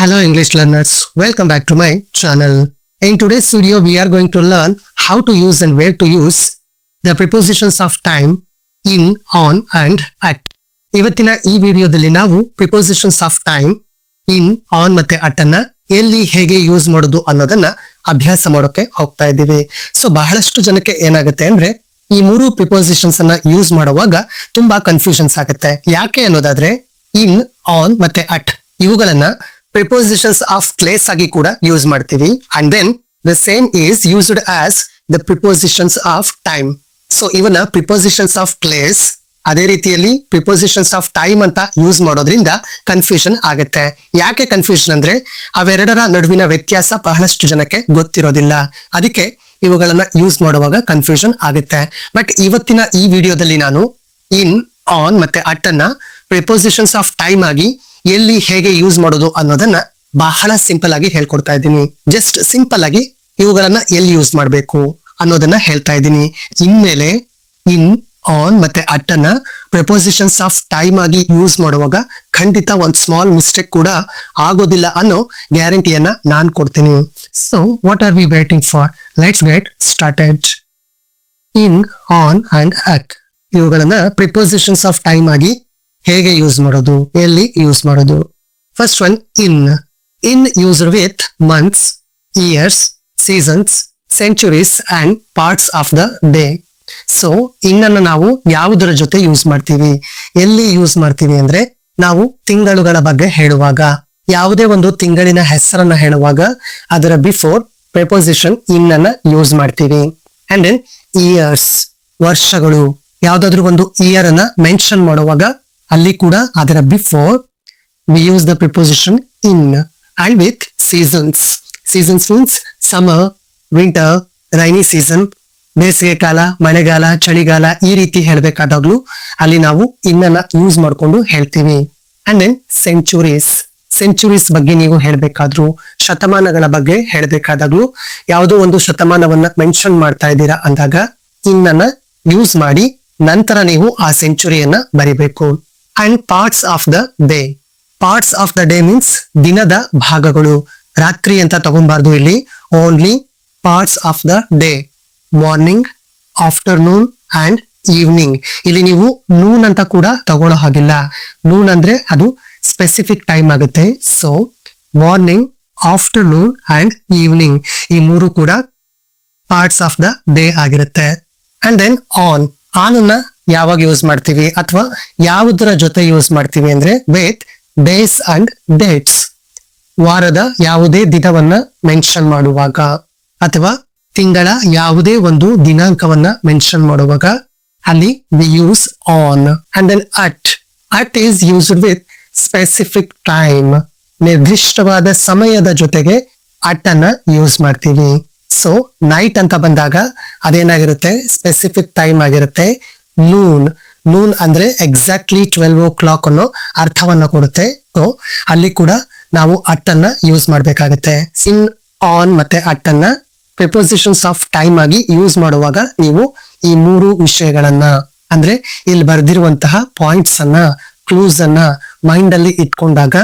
Hello English learners, welcome back to my channel. In today's video, we are going to learn how to use and where to use the prepositions of time in, on and at. ಇವತ್ತಿನ ಈ ವಿಡಿಯೋದಲ್ಲಿ ನಾವು prepositions of time in, on ಮತ್ತೆ at ಅನ್ನ ಎಲ್ಲಿ ಹೇಗೆ use ಮಾಡೋದು ಅನ್ನೋದನ್ನ ಅಭ್ಯಾಸ ಮಾಡೋಕೆ ಹೋಗ್ತಾ ಇದ್ದೀವಿ. ಸೊ ಬಹಳಷ್ಟು ಜನಕ್ಕೆ ಏನಾಗುತ್ತೆ ಅಂದ್ರೆ ಈ ಮೂರು ಪ್ರಿಪೋಸಿಷನ್ಸ್ ಅನ್ನ ಯೂಸ್ ಮಾಡುವಾಗ ತುಂಬಾ ಕನ್ಫ್ಯೂಷನ್ಸ್ ಆಗುತ್ತೆ. ಯಾಕೆ ಅನ್ನೋದಾದ್ರೆ ಇನ್, ಆನ್ ಮತ್ತೆ ಅಟ್ ಇವುಗಳನ್ನ prepositions of place ಆಗಿ ಕೂಡ ಯೂಸ್ ಮಾಡ್ತೀವಿ. And then the same is used as the prepositions of time. So ಇವನ್ನ prepositions of place ಅದೇ ರೀತಿಯಲ್ಲಿ prepositions of time ಅಂತ ಯೂಸ್ ಮಾಡೋದ್ರಿಂದ ಕನ್ಫ್ಯೂಷನ್ ಆಗುತ್ತೆ. ಯಾಕೆ ಕನ್ಫ್ಯೂಷನ್ ಅಂದ್ರೆ ಅವೆರಡರ ನಡುವಿನ ವ್ಯತ್ಯಾಸ ಬಹಳಷ್ಟು ಜನಕ್ಕೆ ಗೊತ್ತಿರೋದಿಲ್ಲ. ಅದಕ್ಕೆ ಇವುಗಳನ್ನ ಯೂಸ್ ಮಾಡುವಾಗ ಕನ್ಫ್ಯೂಷನ್ ಆಗುತ್ತೆ. ಬಟ್ ಇವತ್ತಿನ ಈ ವಿಡಿಯೋದಲ್ಲಿ ನಾನು ಇನ್, ಆನ್ ಮತ್ತೆ ಅಟ್ ಅನ್ನ prepositions of time ಆಗಿ ಎಲ್ಲಿ ಹೇಗೆ ಯೂಸ್ ಮಾಡೋದು ಅನ್ನೋದನ್ನ ಬಹಳ ಸಿಂಪಲ್ ಆಗಿ ಹೇಳ್ಕೊಡ್ತಾ ಇದ್ದೀನಿ. ಜಸ್ಟ್ ಸಿಂಪಲ್ ಆಗಿ ಇವುಗಳನ್ನ ಎಲ್ಲಿ ಯೂಸ್ ಮಾಡ್ಬೇಕು ಅನ್ನೋದನ್ನ ಹೇಳ್ತಾ ಇದ್ದೀನಿ. ಇನ್ಮೇಲೆ ಇನ್, ಆನ್ ಮತ್ತೆ ಅಟ್ ಅನ್ನ prepositions of time ಆಗಿ ಯೂಸ್ ಮಾಡುವಾಗ ಖಂಡಿತ ಒಂದ್ ಸ್ಮಾಲ್ ಮಿಸ್ಟೇಕ್ ಕೂಡ ಆಗೋದಿಲ್ಲ ಅನ್ನೋ ಗ್ಯಾರಂಟಿಯನ್ನ ನಾನ್ ಕೊಡ್ತೀನಿ. So what are V waiting for? Let's get started. In, on and at ಇವುಗಳನ್ನ prepositions of time ಆಗಿ ಹೇಗೆ ಯೂಸ್ ಮಾಡೋದು, ಎಲ್ಲಿ ಯೂಸ್ ಮಾಡೋದು? First one in. In used with months, years, seasons, centuries and parts of the day. So ಇನ್ನನ್ನು ನಾವು ಯಾವುದರ ಜೊತೆ ಯೂಸ್ ಮಾಡ್ತೀವಿ, ಎಲ್ಲಿ ಯೂಸ್ ಮಾಡ್ತೀವಿ ಅಂದ್ರೆ ನಾವು ತಿಂಗಳುಗಳ ಬಗ್ಗೆ ಹೇಳುವಾಗ, ಯಾವುದೇ ಒಂದು ತಿಂಗಳಿನ ಹೆಸರನ್ನ ಹೇಳುವಾಗ ಅದರ ಬಿಫೋರ್ preposition ಇನ್ ಅನ್ನ ಯೂಸ್ ಮಾಡ್ತೀವಿ. ಅಂಡ್ ದೆನ್ ಇಯರ್ಸ್, ವರ್ಷಗಳು, ಯಾವ್ದಾದ್ರು ಒಂದು ಇಯರ್ ಅನ್ನ ಮೆನ್ಷನ್ ಮಾಡುವಾಗ ಅಲ್ಲಿ ಕೂಡ ಅದರ before we use the preposition in. And with seasons, seasons means summer, winter, rainy season, ಬೇಸಿಗೆ ಕಾಲ, ಮಳೆಗಾಲ, ಚಳಿಗಾಲ ಈ ರೀತಿ ಹೇಳ್ಬೇಕಾದಾಗ್ಲೂ ಅಲ್ಲಿ ನಾವು ಇನ್ನನ್ನ ಯೂಸ್ ಮಾಡ್ಕೊಂಡು ಹೇಳ್ತೀವಿ. ಅಂಡ್ ದೆನ್ ಸೆಂಚುರೀಸ್, ಸೆಂಚುರೀಸ್ ಬಗ್ಗೆ ನೀವು ಹೇಳ್ಬೇಕಾದ್ರು, ಶತಮಾನಗಳ ಬಗ್ಗೆ ಹೇಳ್ಬೇಕಾದಾಗ್ಲೂ ಯಾವುದೋ ಒಂದು ಶತಮಾನವನ್ನ ಮೆನ್ಷನ್ ಮಾಡ್ತಾ ಇದ್ದೀರಾ ಅಂದಾಗ ಇನ್ನನ್ನ ಯೂಸ್ ಮಾಡಿ ನಂತರ ನೀವು ಆ ಸೆಂಚುರಿಯನ್ನ ಬರಿಬೇಕು. And parts of the day, parts of the day means ದಿನದ ಭಾಗಗಳು. ರಾತ್ರಿ ಅಂತ ತಗೊಂಬಾರ್ದು ಇಲ್ಲಿ, only parts of the day. Morning, afternoon and evening. ಇಲ್ಲಿ ನೀವು ನೂನ್ ಅಂತ ಕೂಡ ತಗೊಳ್ಳೋ ಹಾಗಿಲ್ಲ. ನೂನ್ ಅಂದ್ರೆ ಅದು ಸ್ಪೆಸಿಫಿಕ್ ಟೈಮ್ ಆಗುತ್ತೆ. So morning, afternoon and evening ಈ ಮೂರು ಕೂಡ ಪಾರ್ಟ್ಸ್ ಆಫ್ ದ ಡೇ ಆಗಿರುತ್ತೆ. ಅಂಡ್ ದೆನ್ ಆನ್, ಆನ್ ಅನ್ನ ಯಾವಾಗ ಯೂಸ್ ಮಾಡ್ತೀವಿ ಅಥವಾ ಯಾವುದರ ಜೊತೆ ಯೂಸ್ ಮಾಡ್ತೀವಿ ಅಂದ್ರೆ ವಿತ್ ಡೇಸ್ ಅಂಡ್ ಡೇಟ್ಸ್. ವಾರದ ಯಾವುದೇ ದಿನವನ್ನ ಮೆನ್ಷನ್ ಮಾಡುವಾಗ ಅಥವಾ ತಿಂಗಳ ಯಾವುದೇ ಒಂದು ದಿನಾಂಕವನ್ನ ಮೆನ್ಷನ್ ಮಾಡುವಾಗ ಅಲ್ಲಿ we use on. And then at, at is used with specific time. ನಿರ್ದಿಷ್ಟವಾದ ಸಮಯದ ಜೊತೆಗೆ ಅಟ್ ಅನ್ನ ಯೂಸ್ ಮಾಡ್ತೀವಿ. ಸೊ ನೈಟ್ ಅಂತ ಬಂದಾಗ ಅದೇನಾಗಿರುತ್ತೆ, ಸ್ಪೆಸಿಫಿಕ್ ಟೈಮ್ ಆಗಿರುತ್ತೆ. ನೂನ್, ನೂನ್ ಅಂದ್ರೆ ಎಕ್ಸಾಕ್ಟ್ಲಿ 12 o'clock ಅನ್ನೋ ಅರ್ಥವನ್ನ ಕೊಡುತ್ತೆ. ಸೊ ಅಲ್ಲಿ ಕೂಡ ನಾವು ಅಟ್ ಅನ್ನ ಯೂಸ್ ಮಾಡ್ಬೇಕಾಗತ್ತೆ. ಇನ್, ಆನ್ ಮತ್ತೆ ಅಟ್ ಅನ್ನ prepositions ಆಫ್ ಟೈಮ್ ಆಗಿ ಯೂಸ್ ಮಾಡುವಾಗ ನೀವು ಈ ಮೂರು ವಿಷಯಗಳನ್ನ ಅಂದ್ರೆ ಇಲ್ಲಿ ಬರ್ದಿರುವಂತಹ ಪಾಯಿಂಟ್ಸ್ ಅನ್ನ, ಕ್ಲೂಸ್ ಅನ್ನ ಮೈಂಡ್ ಅಲ್ಲಿ ಇಟ್ಕೊಂಡಾಗ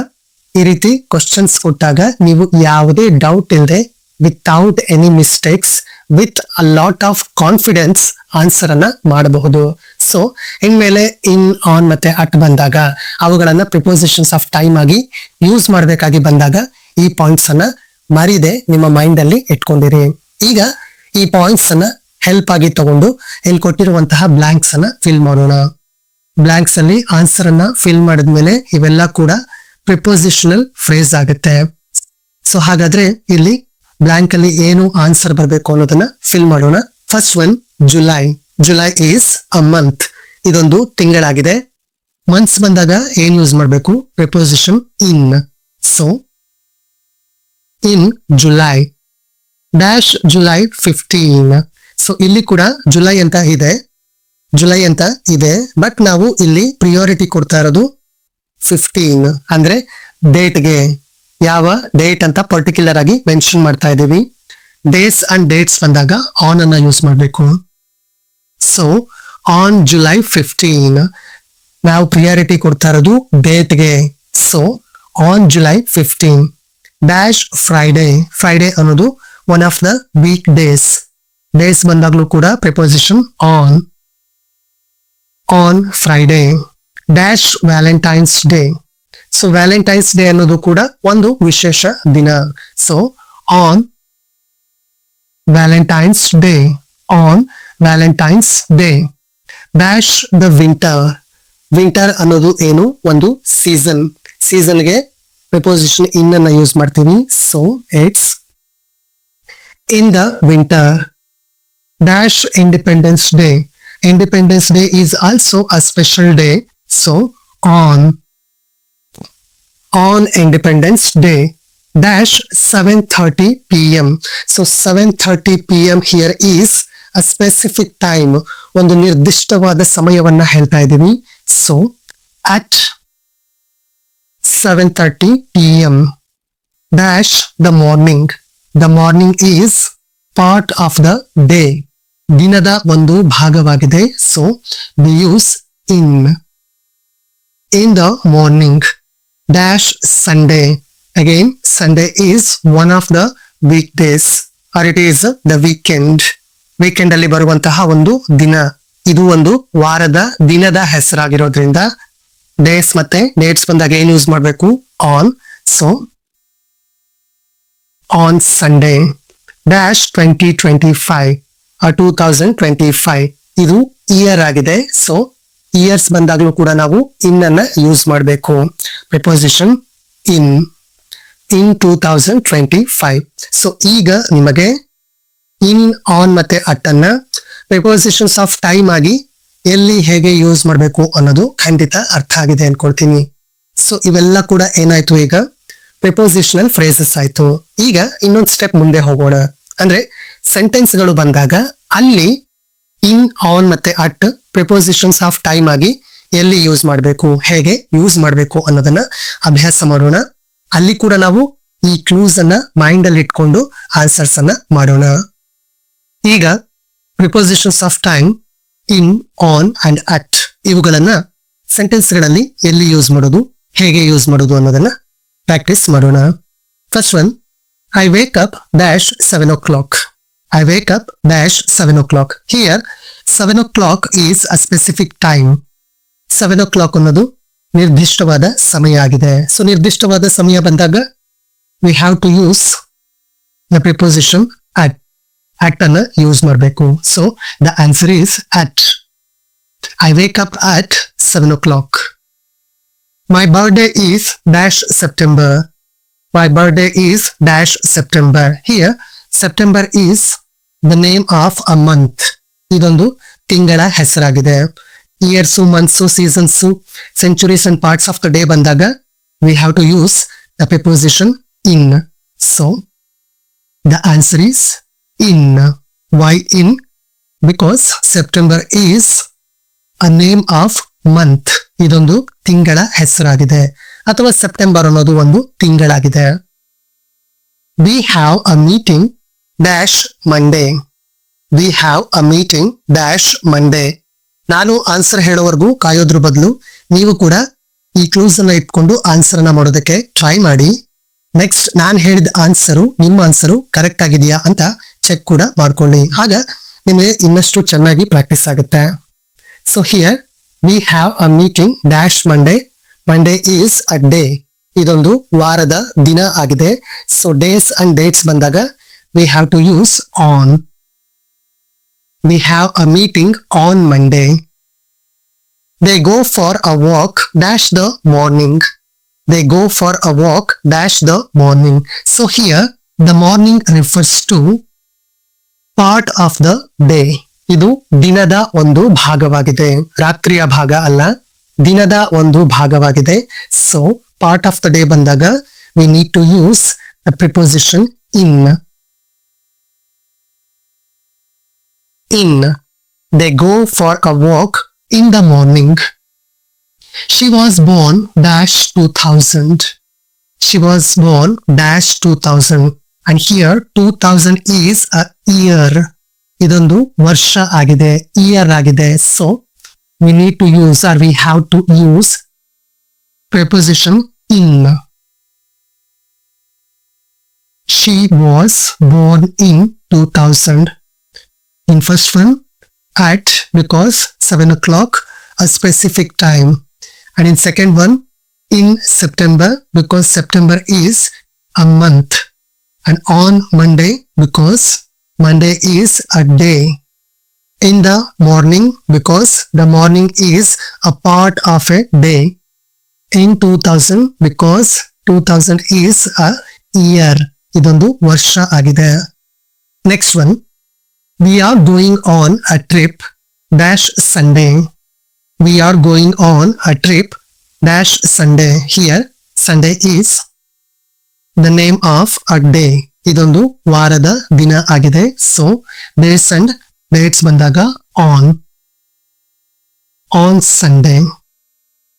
ಈ ರೀತಿ ಕ್ವಶನ್ಸ್ ಕೊಟ್ಟಾಗ ನೀವು ಯಾವುದೇ ಡೌಟ್ ಇಲ್ಲದೆ without any mistakes with a lot of confidence answer ಅನ್ನ ಮಾಡಬಹುದು. ಸೊ ಇನ್ಮೇಲೆ ಇನ್, ಆನ್ ಮತ್ತೆ ಅಟ್ ಬಂದಾಗ ಅವುಗಳನ್ನ prepositions ಆಫ್ ಟೈಮ್ ಆಗಿ ಯೂಸ್ ಮಾಡಬೇಕಾಗಿ ಬಂದಾಗ ಈ ಪಾಯಿಂಟ್ಸ್ ಅನ್ನ ಮರಿದೆ ನಿಮ್ಮ ಮೈಂಡ್ ಅಲ್ಲಿ ಇಟ್ಕೊಂಡಿರಿ. ಈಗ ಈ ಪಾಯಿಂಟ್ಸ್ ಅನ್ನ ಹೆಲ್ಪ್ ಆಗಿ ತಗೊಂಡು ಇಲ್ಲಿ ಕೊಟ್ಟಿರುವಂತಹ ಬ್ಲಾಂಕ್ಸ್ ಅನ್ನ ಫಿಲ್ ಮಾಡೋಣ. ಬ್ಲಾಂಕ್ಸ್ ಅಲ್ಲಿ ಆನ್ಸರ್ ಅನ್ನ ಫಿಲ್ ಮಾಡಿದ್ಮೇಲೆ ಇವೆಲ್ಲ ಕೂಡ ಪ್ರಿಪೋಸಿಷನಲ್ ಫ್ರೇಸ್ ಆಗುತ್ತೆ. ಸೊ ಹಾಗಾದ್ರೆ ಇಲ್ಲಿ ಬ್ಲಾಂಕ್ ಅಲ್ಲಿ ಏನು ಆನ್ಸರ್ ಬರಬೇಕು ಅನ್ನೋದನ್ನ ಫಿಲ್ ಮಾಡೋಣ. First one July. July is a month. ಇದೊಂದು ತಿಂಗಳಾಗಿದೆ. ಮಂತ್ಸ್ ಬಂದಾಗ ಏನ್ ಯೂಸ್ ಮಾಡಬೇಕು? preposition in. So in July dash July 15. So ಇಲ್ಲಿ ಕೂಡ ಜುಲೈ ಅಂತ ಇದೆ, ಜುಲೈ ಅಂತ ಇದೆ. ಬಟ್ ನಾವು ಇಲ್ಲಿ ಪ್ರಿಯಾರಿಟಿ ಕೊಡ್ತಾ ಇರೋದು 15 ಅಂದ್ರೆ ಡೇಟ್ಗೆ, ಯಾವ ಡೇಟ್ ಅಂತ ಪರ್ಟಿಕ್ಯುಲರ್ ಆಗಿ ಮೆನ್ಷನ್ ಮಾಡ್ತಾ ಇದ್ದೀವಿ. ಡೇಸ್ ಅಂಡ್ ಡೇಟ್ಸ್ ಬಂದಾಗ ಆನ್ ಅನ್ನ ಯೂಸ್ ಮಾಡಬೇಕು. ಸೊ ಆನ್ ಜುಲೈ 15 ನಾವು ಪ್ರಿಯಾರಿಟಿ ಕೊಡ್ತಾ ಇರೋದು ಡೇಟ್ಗೆ. So on July 15 dash Friday. Friday ಅನ್ನೋದು one of the week days. Days ಬಂದಾಗ್ಲೂ ಕೂಡ preposition on. On Friday. Dash Valentine's day. So Valentine's day ಅನ್ನೋದು ಕೂಡ ಒಂದು ವಿಶೇಷ ದಿನ. So on Valentine's day. On Valentine's day. Dash the winter. Winter ಅನ್ನೋದು ಏನು, ಒಂದು ಸೀಸನ್. ಸೀಸನ್ಗೆ ಪ್ರಿಪೋಸಿಷನ್ ಇನ್ ಅನ್ನ ಯೂಸ್ ಮಾಡ್ತೀವಿ. So it's in the winter. Dash independence day. Independence day is also a special day. So on independence day. Dash 7:30 p.m. So 7:30 p.m. Here is a specific time. ಒಂದು ನಿರ್ದಿಷ್ಟವಾದ ಸಮಯವನ್ನ ಹೇಳ್ತಾ ಇದ್ದೀವಿ. So at 7:30 p.m. Dash the morning. The morning is part of the day. ದಿನದ ಒಂದು ಭಾಗವಾಗಿದೆ. So we use in the morning. Dash Sunday. Again Sunday is one of the week days or it is the weekend. Weekend ಅಲ್ಲಿ ಬರುವಂತಹ ಒಂದು ದಿನ. ಇದು ಒಂದು ವಾರದ ದಿನದ ಹೆಸರಾಗಿರೋದ್ರಿಂದ ಡೇಸ್ ಮತ್ತೆ ಡೇಟ್ಸ್ ಬಂದಾಗ ಏನ್ ಯೂಸ್ ಮಾಡಬೇಕು, on. So on Sunday. Dash 2025 2025 ಇದು ಇಯರ್ ಆಗಿದೆ. ಸೊ ಇಯರ್ಸ್ ಬಂದಾಗ್ಲೂ ಕೂಡ ನಾವು ಇನ್ ಅನ್ನ ಯೂಸ್ ಮಾಡಬೇಕು. ಪ್ರಿಪೋಸಿಷನ್ ಇನ್ 2025. ಸೊ ಈಗ ನಿಮಗೆ ಇನ್, ಆನ್ ಮತ್ತೆ ಅಟ್ ಅನ್ನ ಪ್ರಿಪೋಸಿಷನ್ಸ್ ಆಫ್ ಟೈಮ್ ಆಗಿ ಎಲ್ಲಿ ಹೇಗೆ ಯೂಸ್ ಮಾಡಬೇಕು ಅನ್ನೋದು ಖಂಡಿತ ಅರ್ಥ ಆಗಿದೆ ಅನ್ಕೊಳ್ತೀನಿ. ಸೊ ಇವೆಲ್ಲ ಕೂಡ ಏನಾಯ್ತು, ಈಗ ಪ್ರಿಪೋಸಿಷನಲ್ ಫ್ರೇಸಸ್ ಆಯ್ತು. ಈಗ ಇನ್ನೊಂದು ಸ್ಟೆಪ್ ಮುಂದೆ ಹೋಗೋಣ. ಅಂದ್ರೆ ಸೆಂಟೆನ್ಸ್ ಗಳು ಬಂದಾಗ ಅಲ್ಲಿ ಇನ್, ಆನ್ ಮತ್ತೆ ಅಟ್ ಪ್ರಿಪೋಸಿಷನ್ಸ್ ಆಫ್ ಟೈಮ್ ಆಗಿ ಎಲ್ಲಿ ಯೂಸ್ ಮಾಡಬೇಕು, ಹೇಗೆ ಯೂಸ್ ಮಾಡಬೇಕು ಅನ್ನೋದನ್ನ ಅಭ್ಯಾಸ ಮಾಡೋಣ. ಅಲ್ಲಿ ಕೂಡ ನಾವು ಈ ಕ್ಲೂಸ್ ಅನ್ನ ಮೈಂಡ್ ಅಲ್ಲಿ ಇಟ್ಕೊಂಡು ಆನ್ಸರ್ಸ್ ಅನ್ನ ಮಾಡೋಣ. ಈಗ prepositions of time in, on and at ಇವುಗಳನ್ನ ಸೆಂಟೆನ್ಸ್ ಗಳಲ್ಲಿ ಎಲ್ಲಿ ಯೂಸ್ ಮಾಡೋದು, ಹೇಗೆ ಯೂಸ್ ಮಾಡೋದು ಅನ್ನೋದನ್ನ ಪ್ರಾಕ್ಟೀಸ್ ಮಾಡೋಣ. First one, I wake up dash 7 o'clock. I wake up dash 7 o'clock. Here 7 o'clock is a specific time. 7 o'clock ಅನ್ನೋದು ನಿರ್ದಿಷ್ಟವಾದ ಸಮಯ ಆಗಿದೆ. ಸೊ ನಿರ್ದಿಷ್ಟವಾದ ಸಮಯ ಬಂದಾಗ we have to use the preposition at. At ಅನ್ನ ಯೂಸ್ ಮಾಡಬೇಕು. So the answer is at. I wake up at 7 o'clock. My birthday is dash September. My birthday is dash September. Here September is the name of a month. ಇದೊಂದು ತಿಂಗಳ ಹೆಸರಾಗಿದೆ. Years, months, seasons, centuries and parts of the day ಬಂದಾಗ we have to use the preposition in. So the answer is in. Why in? Because September is a name of month. ಇದೊಂದು ತಿಂಗಳ ಹೆಸರಾಗಿದೆ, ಅಥವಾ September ಅನ್ನೋದು ಒಂದು ತಿಂಗಳಾಗಿದೆ. We have a meeting dash Monday. We have a meeting dash Monday. ನಾನು answer ಹೇಳೋವರೆಗೂ ಕಾಯೋದ್ರ ಬದಲು ನೀವು ಕೂಡ ಈ ಕ್ಲೂಸ್ ಅನ್ನ ಇಟ್ಕೊಂಡು ಆನ್ಸರ್ ಅನ್ನ ಮಾಡೋದಕ್ಕೆ ಟ್ರೈ ಮಾಡಿ. ನೆಕ್ಸ್ಟ್ ನಾನು ಹೇಳಿದ ಆನ್ಸರು ನಿಮ್ಮ ಆನ್ಸರು ಕರೆಕ್ಟ್ ಆಗಿದೆಯಾ ಅಂತ ಚೆಕ್ ಕೂಡ ಮಾಡ್ಕೊಳ್ಳಿ. ಆಗ ನಿಮಗೆ ಇನ್ನಷ್ಟು ಚೆನ್ನಾಗಿ ಪ್ರಾಕ್ಟೀಸ್ ಆಗುತ್ತೆ. So here we have a meeting dash Monday. Monday is a day. ಇದೊಂದು ವಾರದ ದಿನ ಆಗಿದೆ. ಸೊ ಡೇಸ್ ಅಂಡ್ ಡೇಟ್ಸ್ ಬಂದಾಗ we have to use on. We have a meeting on Monday. They go for a walk dash the morning. They go for a walk dash the morning. So here the morning refers to part of the day. ಇದು ದಿನದ ಒಂದು ಭಾಗವಾಗಿದೆ, ರಾತ್ರಿಯ ಭಾಗ ಅಲ್ಲ, ದಿನದ ಒಂದು ಭಾಗವಾಗಿದೆ. So part of the day ಬಂದಾಗ we need to use the preposition in. In. They go for a walk in the morning. She was born dash 2000. She was born dash 2000. And here 2000 is a year. ಇದೊಂದು ವರ್ಷ ಆಗಿದೆ, year ಆಗಿದೆ. So we need to use, or we have to use preposition in. she was born in 2000. In first one, at, because 7 o'clock, a specific time. And in second one, in September, because September is a month. And on Monday, because Monday is a day. In the morning, because the morning is a part of a day. In 2000, because 2000 is a year. ಇದೊಂದು ವರ್ಷ ಆಗಿದೆ. Next one, we are going on a trip dash Sunday. We are going on a trip dash Sunday. Here, Sunday is the name of a day. ಇದೊಂದು ವಾರದ ದಿನ ಆಗಿದೆ. So, days and dates ಬಂದಾಗ on Sunday.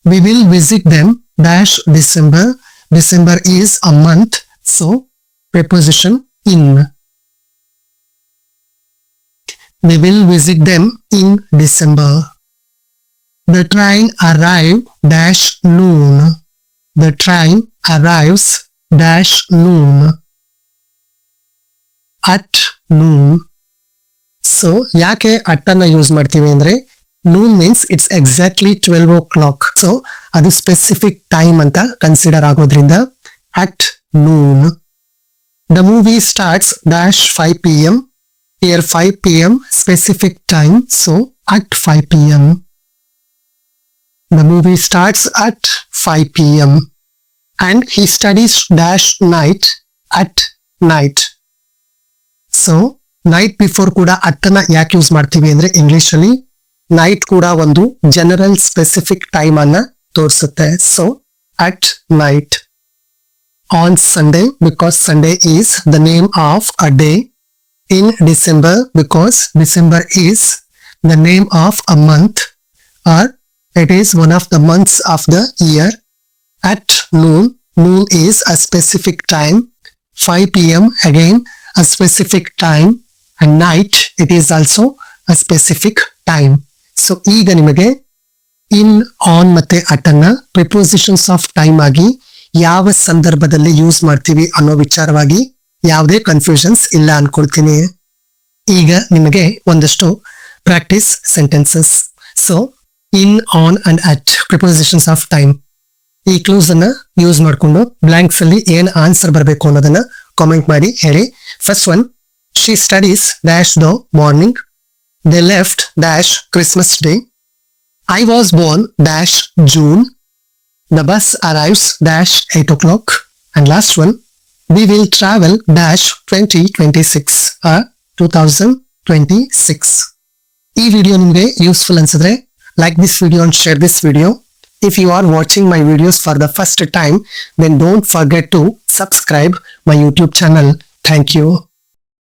We will visit them dash December. December is a month. So, preposition in. We will visit them in December. The train arrived dash noon. The train arrives dash noon. At noon. So, ಯಾಕೆ ಅಟ್ಟನ್ನ use ಮಾಡ್ತೀವಿ ಅಂದ್ರೆ noon means it's exactly 12 o'clock. So, ಅದು specific time ಅಂತ consider ಆಗೋದ್ರಿಂದ at noon. The movie starts dash 5 p.m. Here 5 p.m. specific time. So, at 5 p.m. The movie starts at 5 p.m. And he studies dash night at night. So, night before ಕೂಡ ಅಟ್ಟನ್ನ ಯಾಕೆ use ಮಾಡ್ತೀವಿ ಅಂದ್ರೆ English ಅಲ್ಲಿ night ಕೂಡ ಒಂದು general specific time ಅನ್ನ ತೋರಿಸುತ್ತೆ. So at night. On Sunday, because Sunday is the name of a day. In December, because December is the name of a month, or it is one of the months of the year. At noon, noon is a specific time. 5 p.m. again a specific time, and night it is also a specific time. So ಈಗ ನಿಮಗೆ in, on ಮತ್ತೆ at ಅನ್ನ prepositions of time ಆಗಿ ಯಾವ ಸಂದರ್ಭದಲ್ಲಿ use ಮಾಡ್ತೀವಿ ಅನ್ನೋ ವಿಚಾರವಾಗಿ ಯಾವುದೇ ಕನ್ಫ್ಯೂಷನ್ಸ್ ಇಲ್ಲ ಅನ್ಕೊಳ್ತೀನಿ. ಈಗ ನಿಮಗೆ ಒಂದಷ್ಟು practice sentences. So in, on and at prepositions of time. ಈ ಕ್ಲೂಸ್ ಅನ್ನ ಯೂಸ್ ಮಾಡಿಕೊಂಡು ಬ್ಲಾಂಕ್ಸ್ ಅಲ್ಲಿ ಏನ್ ಆನ್ಸರ್ ಬರಬೇಕು ಅನ್ನೋದನ್ನ ಕಾಮೆಂಟ್ ಮಾಡಿ ಹೇಳಿ. First one, she studies dash the morning. They left dash Christmas day. I was born dash June. The bus arrives dash 8 o'clock. And last one, we will travel dash 2026 or 2026. ಈ video ನಿಮಗೆ useful ಅನ್ಸಿದ್ರೆ like this video and share this video. If you are watching my videos for the first time, then don't forget to subscribe my YouTube channel. Thank you.